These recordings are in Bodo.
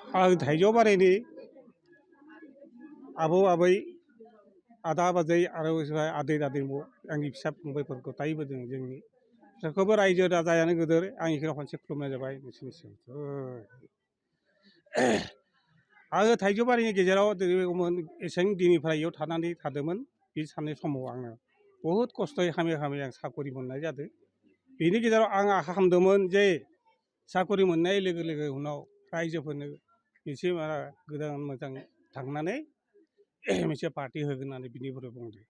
आं थाइजौबारिनि आबौ आबै आदा बाजै आरो आदै दादैमु आंनि फिसा फंबायफोरखौ दायबोदों जोंनि बिसोरखौबो रायजो राजायानो गोदोर आं इखौ खनसे खुलुमनाय जाबाय नोंसोरनिसिम। आङो थाइजौबारिनि गेजेराव एसें दिननिफ्राय इयाव थानानै थादोंमोन बे साननाय समाव आङो बहुद खस्थ'यै खामै खामै आं साकरि मोननाय जादों। बेनि गेजेराव आं आखा खालामदोंमोन जे साकरि मोननाय लोगो लोगो उनाव रायजोफोरनो मोनसे गोदान मोजां थांनानै मोनसे पार्टि होगोन होननानै बिनिफ्राय बुंदों।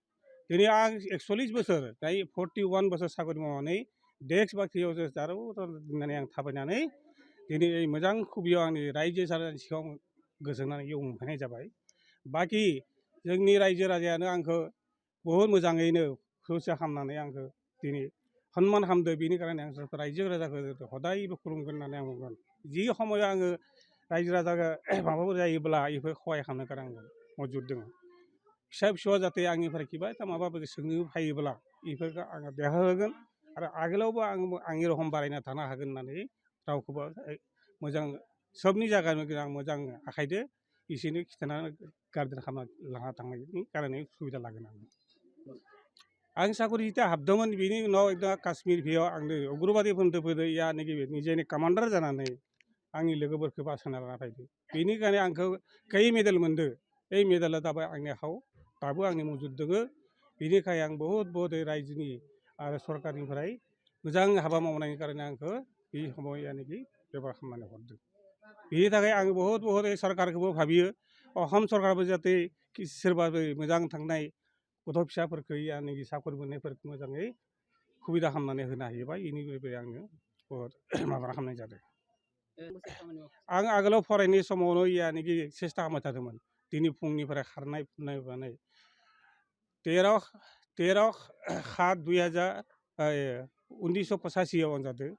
दिनै आं 41 बोसोर दायो 41 बोसोर साकरि मावनानै डेस्क बाख्रियाव जारौ दोननानै आं थाबायनानै दिनै मोजां खुबियाव आंनि रायजो राजानि सिगाङाव गोजोननानै इयाव मोनफैनाय जाबाय। बाखि जोंनि रायजो राजायानो आंखौ बहुद मोजाङैनो हुसा खालामनानै आंखौ दिनै सन्मान खालामदों। बेनि खार'नै आं रायजो राजाखौ हदायबो खुलुमगोन होननानै आं बुंगोन। जि समाव आङो रायजो राजाखौ माबाफोर जायोब्ला बेफोर सहाय खालामनो थाखाय आं मौजुद दङ। फिसा फिसौआ जाहाथे आंनिफ्राय किबा माबाफोर सोंनो फैयोब्ला बेफोरखौ आङो देहा होगोन आरो आगोलावबो आंनि रखम बारायना थानो हागोन होननानै रावखौबो मोजां सबनि जायगायावनो आं मोजां आखायदो बिसोरनो खिन्थानानै गारदेन खालामना लाना थांनायनि खार'नै सुबिदा लागोन आं साकरि जिथिया हाबदोंमोन बेनि उनाव एकदम काश्मीर भेयाव आंनो उग्रबादिफोरनिफ्राय फैदो निजेनि कामान्डार जानानै आंनि लोगोफोरखौ बासायना लाना फैदो। बेनिखायनो आंखौ खै मेडेल मोनदों बे मेडेला जाबाय आंनि आखायाव दाबो आंनि मौजुद दङ। बेनिखायनो आं बहुद रायजोनि आरो सरकारनिफ्राय मोजां हाबा मावनायनि खार'नै आंखौ बे समाव बेब'हार खालामनानै हरदों। बेनि थाखाय आं बहुद सरकारखौबो भाबियो असम सरकाराबो जाहाथे सोरबा मोजां थांनाय गथ' फिसाफोरखौ साकरि मोननायफोरखौ मोजाङै सुबिदा खालामनानै होनो हायोबा बेनिफ्राय आङो बहुद माबा खालामनाय जादों। आं आगोलाव फरायनाय समावनो सेस्था खालामबाय थादोंमोन। दिनै फुंनिफ्राय खारनाय फुनाय मानाय 13/7/2085 आं जादों।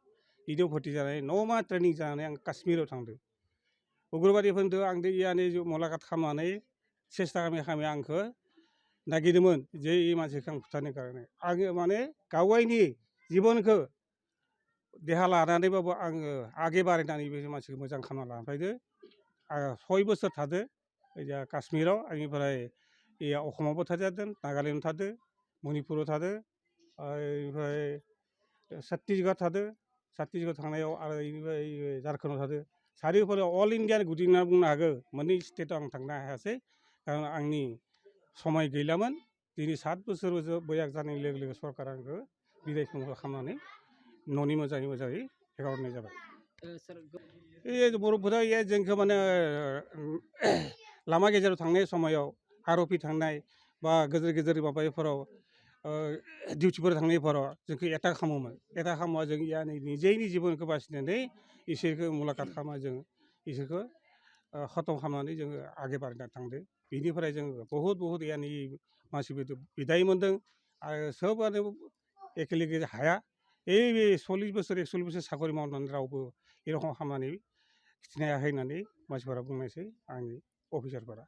बिदियाव भर्ति जानानै 9 माह ट्रेनिं जानानै आं काश्मीराव थांदों। उग्रबादिफोरजों आंजों मुलाकात खालामनानै सेस्था खालामै आंखौ नागिरदोंमोन जे बे मानसिखौ आं बुथारनो खार'नै आङो माने गावनि जिबनखौ देहा लानानैबाबो आङो आगे बारायनानै बे मानसिखौ मोजां खालामना लाना फैदो। आं 6 बोसोर थादों काश्मीराव बेनिफ्राय असमावबो थादों, नागालेण्डआव थादों, मणिपुराव थादों, ओमफ्राय छत्तीसगढ़ थादों। छत्तीसगढ़ थांनायाव आरो बेनिफ्राय झारखन्डआव थादों। चारिउफाले अल इण्डियानि गुदि होनना बुंनो हागौ। मोननै स्टेटआव आं थांनो हायासै खारन आंनि समाय गैलामोन। दिनै 7 बोसोर बैयाक जानाय लोगो लोगो सरकारा आंखौ बिदाय खालामनानै न'नि मोजाङै हेगारहरनाय जाबाय। बर'फोरा जोंखौ माने लामा गेजेराव थांनाय समाव आर'पि थांनाय बा गेजेर माबाफोराव डिउटिफोर थांनायफोराव जोंखौ एटाक खालामोमोन। एटाक खालामबा जों निजेनि जिबनखौ बासिनानै इसोरखौ मुलाकात खालामना जों इसोरखौ खतम खालामनानै जोङो आगे बारायना थांदों। बेनिफ्राय जोङो बहुद मानसिफोरखौ बिदाय मोन्दों आरो सोबानो एखेलगे हाया। बे 40 बोसोर 41 बोसोर साकरि मावनानै रावबो ए रखम खालामनानै खिथिनो हायाखै होननानै मानसिफोरा बुंनायसै आंनि अफिसारफोरा।